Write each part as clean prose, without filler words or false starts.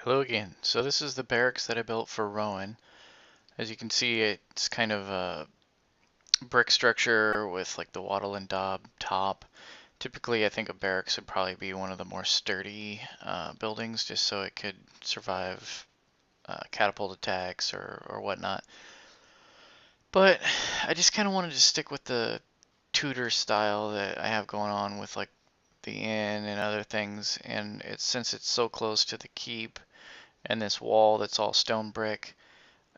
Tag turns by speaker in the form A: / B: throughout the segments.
A: Hello again. So this is the barracks that I built for Rowan. As you can see, it's kind of a brick structure with like the wattle and daub top. Typically, I think a barracks would probably be one of the more sturdy buildings just so it could survive catapult attacks or whatnot. But I just kind of wanted to stick with the Tudor style that I have going on with like the inn and other things. And since it's so close to the keep and this wall that's all stone brick,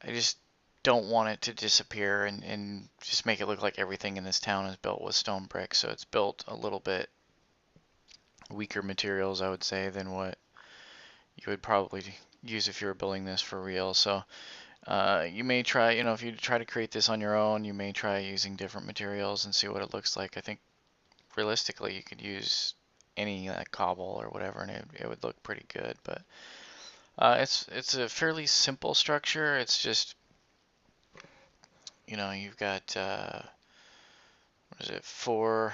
A: I just don't want it to disappear and just make it look like everything in this town is built with stone brick. So it's built a little bit weaker materials, I would say, than what you would probably use if you were building this for real. So you may try, if you try to create this on your own, you may try using different materials and see what it looks like. I think realistically you could use any like cobble or whatever and it would look pretty good. But it's a fairly simple structure. It's just you've got what is it, four,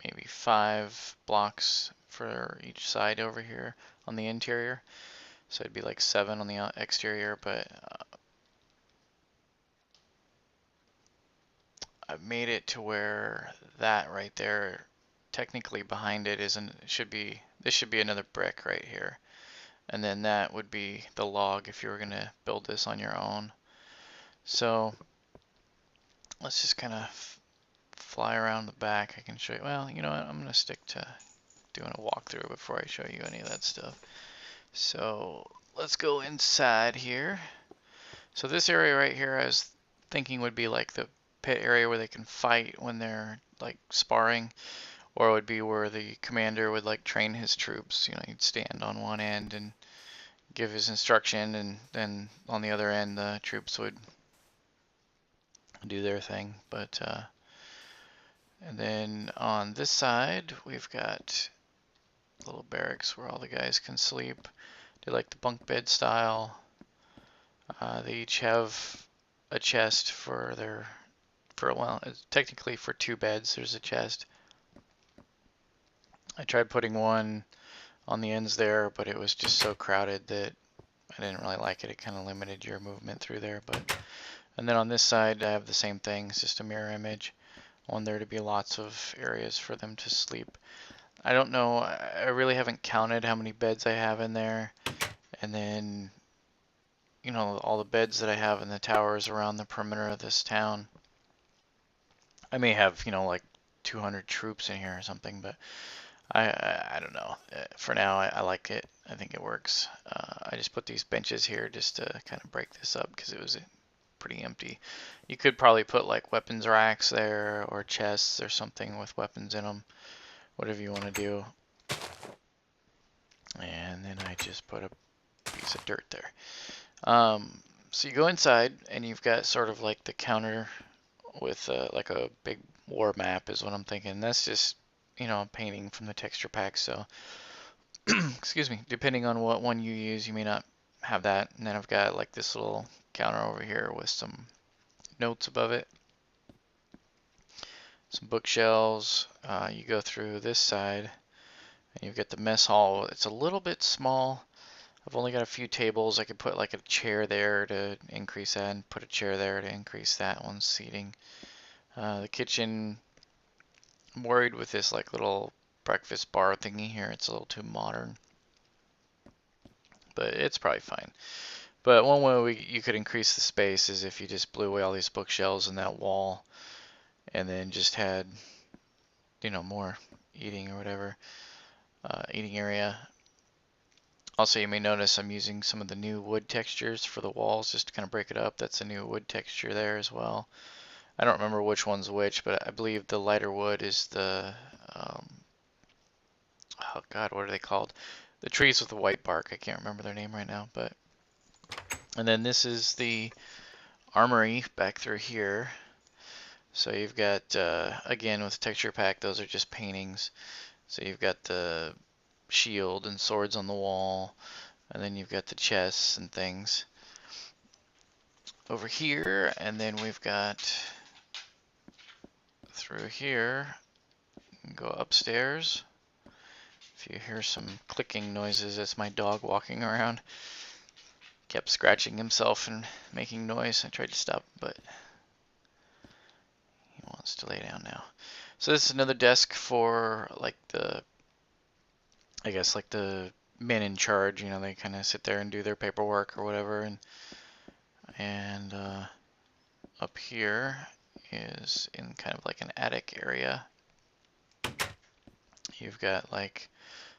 A: maybe five blocks for each side over here on the interior. So it'd be like seven on the exterior, but I've made it to where that right there, technically behind it isn't, this should be another brick right here. And then that would be the log if you were gonna build this on your own. So let's just kind of fly around the back. I can show you, well, you know what, I'm gonna stick to doing a walkthrough before I show you any of that stuff. So let's go inside here. So this area right here I was thinking would be like the pit area where they can fight when they're like sparring, or it would be where the commander would like train his troops. He'd stand on one end and give his instruction, and then on the other end the troops would do their thing. But and then on this side we've got little barracks where all the guys can sleep. They like the bunk bed style. They each have a chest well, it's technically for two beds. There's a chest. I tried putting one on the ends there, but it was just so crowded that I didn't really like it. It kind of limited your movement through there. And then on this side, I have the same thing. It's just a mirror image. I want there to be lots of areas for them to sleep. I don't know. I really haven't counted how many beds I have in there. And then, all the beds that I have in the towers around the perimeter of this town. I may have, like 200 troops in here or something, but I don't know. For now, I like it. I think it works. I just put these benches here just to kind of break this up because it was pretty empty. You could probably put like weapons racks there or chests or something with weapons in them, whatever you want to do. And then I just put a piece of dirt there. So you go inside and you've got sort of like the counter with like a big war map is what I'm thinking. That's just, a painting from the texture pack. So, excuse me, depending on what one you use, you may not have that. And then I've got like this little counter over here with some notes above it, some bookshelves. You go through this side and you've got the mess hall. It's a little bit small. I've only got a few tables. I could put like a chair there to increase that and put a chair there to increase that one's seating. The kitchen, I'm worried with this like little breakfast bar thingy here. It's a little too modern, but it's probably fine. But one way you could increase the space is if you just blew away all these bookshelves in that wall and then just had, more eating or whatever, eating area. Also, you may notice I'm using some of the new wood textures for the walls just to kind of break it up. That's a new wood texture there as well. I don't remember which one's which, but I believe the lighter wood is the, oh God, what are they called? The trees with the white bark. I can't remember their name right now, but. And then this is the armory back through here. So you've got, again, with the texture pack, those are just paintings. So you've got the shield and swords on the wall, and then you've got the chests and things over here, and then we've got through here, go upstairs. If If you hear some clicking noises, it's my dog walking around. Kept scratching himself and making noise. I tried to stop, but he wants to lay down now. So this is another desk for like the, I guess like the men in charge. You know, they kind of sit there and do their paperwork or whatever. And up here is in kind of like an attic area. You've got like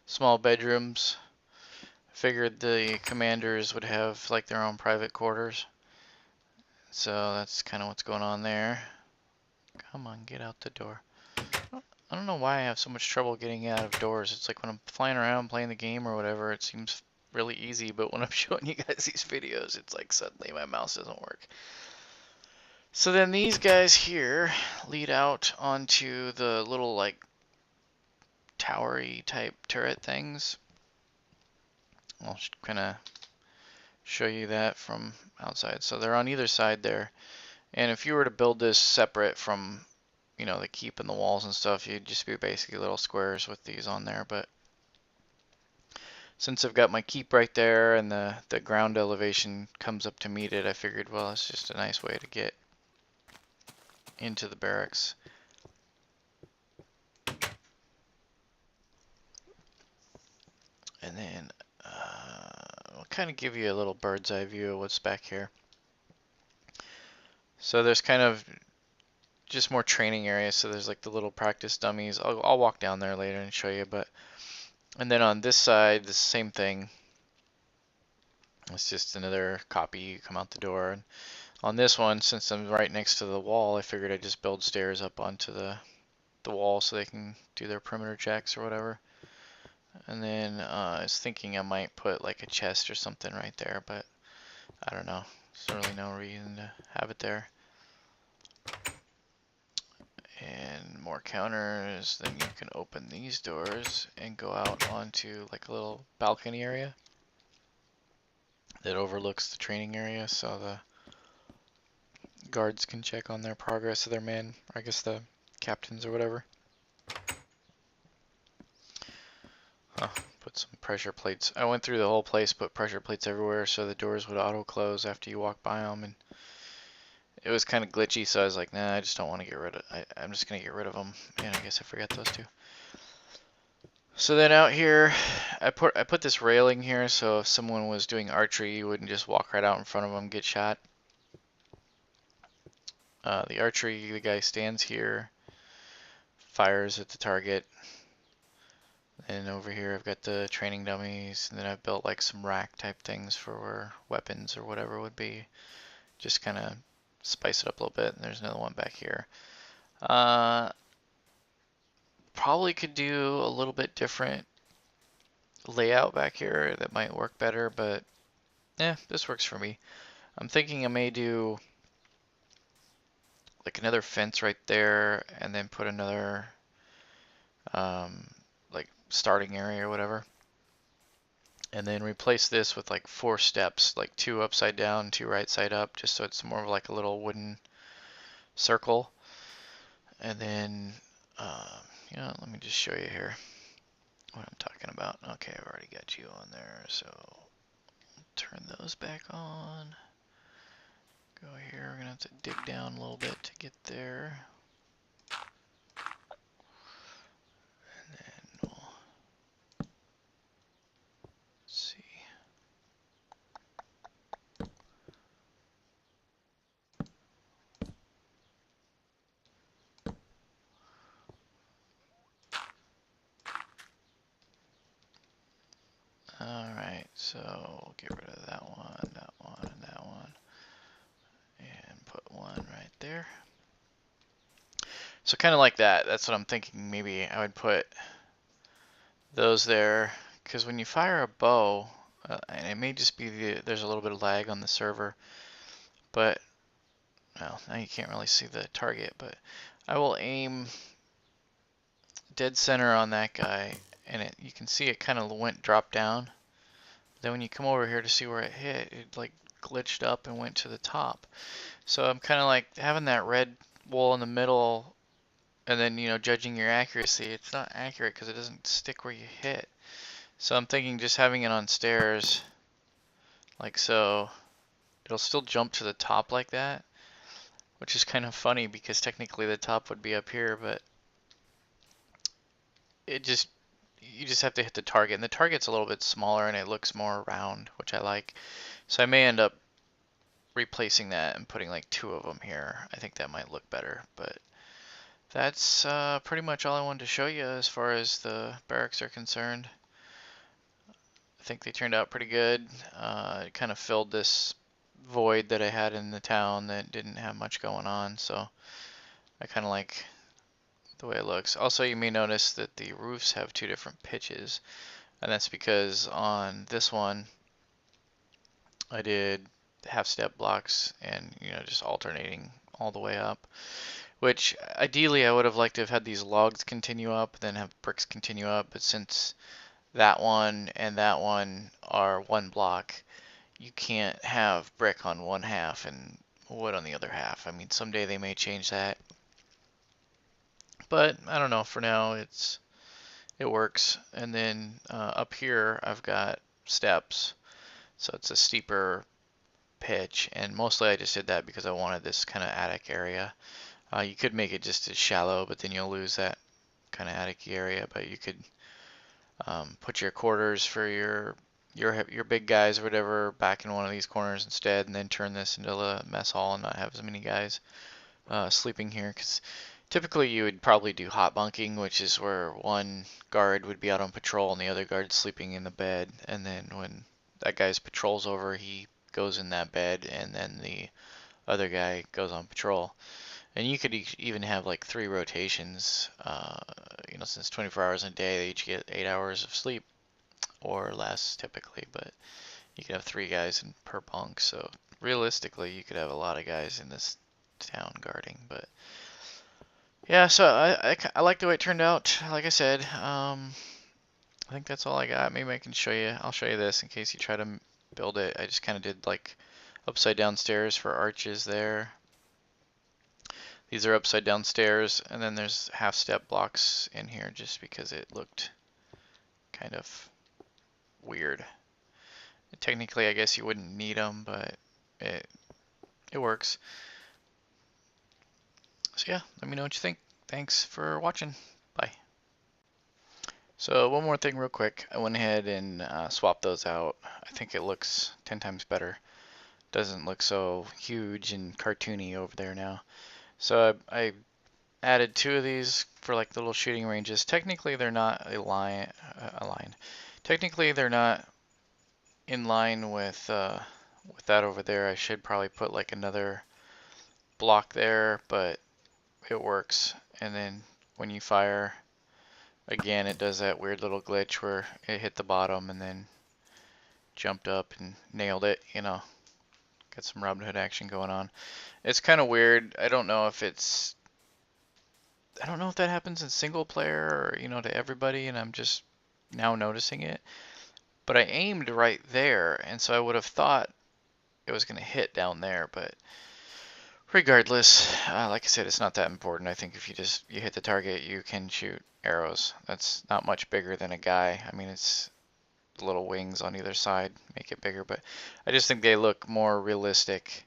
A: small bedrooms. Figured the commanders would have like their own private quarters. So that's kind of what's going on there. Come on, get out the door. I don't know why I have so much trouble getting out of doors. It's like when I'm flying around playing the game or whatever, it seems really easy, but when I'm showing you guys these videos, it's like suddenly my mouse doesn't work. So then these guys here lead out onto the little like towery type turret things. I'll kind of show you that from outside. So they're on either side there. And if you were to build this separate from, you know, the keep and the walls and stuff, you'd just be basically little squares with these on there. But since I've got my keep right there and the ground elevation comes up to meet it, I figured, well, it's just a nice way to get into the barracks. And then I'll kind of give you a little bird's eye view of what's back here. So there's kind of just more training areas. So there's like the little practice dummies. I'll walk down there later and show you. And then on this side, the same thing. It's just another copy. You come out the door. And on this one, since I'm right next to the wall, I figured I'd just build stairs up onto the wall so they can do their perimeter checks or whatever. And then I was thinking I might put like a chest or something right there, but I don't know. There's really no reason to have it there. And more counters, then you can open these doors and go out onto like a little balcony area that overlooks the training area, so the guards can check on their progress of their men, or I guess the captains or whatever. Put some pressure plates. I went through the whole place, put pressure plates everywhere so the doors would auto close after you walk by them, and it was kind of glitchy, so I was like, nah, I just don't want to get rid of I'm just going to get rid of them, and I guess I forgot those two. So then out here, I put this railing here, so if someone was doing archery, you wouldn't just walk right out in front of them and get shot. The archery, the guy stands here, fires at the target. And over here I've got the training dummies, and then I've built like some rack type things for where weapons or whatever would be. Just kind of spice it up a little bit. And there's another one back here. Probably could do a little bit different layout back here that might work better, but yeah, this works for me. I'm thinking I may do like another fence right there, and then put another like starting area or whatever, and then replace this with like 4 steps, like 2 upside down, 2 right side up, just so it's more of like a little wooden circle. And then you know, let me just show you here what I'm talking about. Okay, I've already got you on there, so turn those back on. Go here, we're gonna have to dig down a little bit to get there. And then we'll see. Alright, so we'll get rid of that one, and that one, and put one right there. So kind of like that. That's what I'm thinking. Maybe I would put those there, because when you fire a bow, and it may just be there's a little bit of lag on the server, but well, now you can't really see the target, but I will aim dead center on that guy, and you can see it kind of dropped down. Then when you come over here to see where it hit, it like glitched up and went to the top. So I'm kind of like having that red wool in the middle, and then, you know, judging your accuracy. It's not accurate because it doesn't stick where you hit. So I'm thinking just having it on stairs, like so, it'll still jump to the top like that, which is kind of funny because technically the top would be up here, but it just, you just have to hit the target, and the target's a little bit smaller and it looks more round, which I like. So I may end up replacing that and putting like 2 of them here. I think that might look better, but that's pretty much all I wanted to show you as far as the barracks are concerned. I think they turned out pretty good. It kind of filled this void that I had in the town that didn't have much going on, so I kind of like the way it looks. Also, you may notice that the roofs have 2 different pitches, and that's because on this one I did half step blocks and just alternating all the way up, which ideally I would have liked to have had these logs continue up, then have bricks continue up, but since that one and that one are 1 block, you can't have brick on one half and wood on the other half. I mean, someday they may change that, but I don't know. For now, it works. And then up here, I've got steps, so it's a steeper pitch, and mostly I just did that because I wanted this kind of attic area. You could make it just as shallow, but then you'll lose that kind of attic area. But you could put your quarters for your big guys or whatever back in one of these corners instead, and then turn this into a mess hall and not have as many guys sleeping here. Because typically you would probably do hot bunking, which is where one guard would be out on patrol and the other guard sleeping in the bed, and then when that guy's patrol's over, he goes in that bed, and then the other guy goes on patrol. And you could even have like 3 rotations, since 24 hours a day, they each get 8 hours of sleep or less typically, but you could have 3 guys in per bunk, so realistically you could have a lot of guys in this town guarding. But yeah, so I like the way it turned out. Like I said, I think that's all I got. Maybe I can show you, I'll show you this in case you try to build it. I just kind of did like upside down stairs for arches there. These are upside down stairs, and then there's half step blocks in here just because it looked kind of weird. Technically, I guess you wouldn't need them, but it works. So yeah, let me know what you think. Thanks for watching. Bye. So one more thing real quick. I went ahead and swapped those out. I think it looks 10 times better. Doesn't look so huge and cartoony over there now. So I added 2 of these for like the little shooting ranges. Technically they're not aligned. Technically they're not in line with that over there. I should probably put like another block there, but it works. And then when you fire, again, it does that weird little glitch where it hit the bottom and then jumped up and nailed it, Got some Robin Hood action going on. It's kind of weird. I don't know if that happens in single player or, to everybody, and I'm just now noticing it. But I aimed right there, and so I would have thought it was going to hit down there, but regardless, like I said, it's not that important. I think if you hit the target, you can shoot arrows. That's not much bigger than a guy. I mean, it's little wings on either side make it bigger, but I just think they look more realistic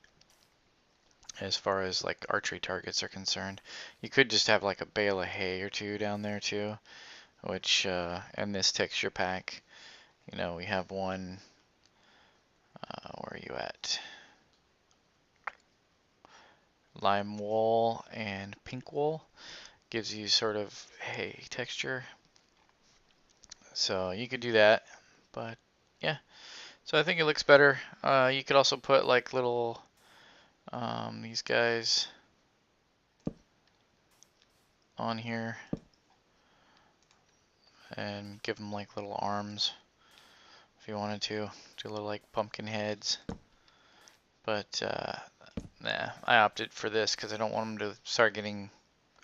A: as far as like archery targets are concerned. You could just have like a bale of hay or 2 down there too, which in this texture pack, we have one, where are you at? Lime wool and pink wool gives you sort of hay texture. So you could do that, but yeah. So I think it looks better. You could also put like little these guys on here and give them like little arms if you wanted to. Do little like pumpkin heads. But nah, I opted for this because I don't want them to start getting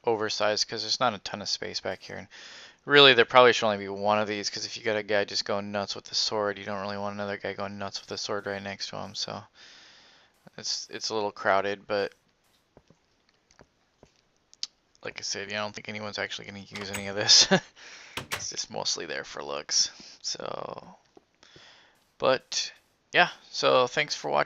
A: oversized because there's not a ton of space back here. And really, there probably should only be one of these because if you got a guy just going nuts with the sword, you don't really want another guy going nuts with the sword right next to him. So it's a little crowded, but like I said, I don't think anyone's actually going to use any of this. It's just mostly there for looks. So, but yeah, so thanks for watching.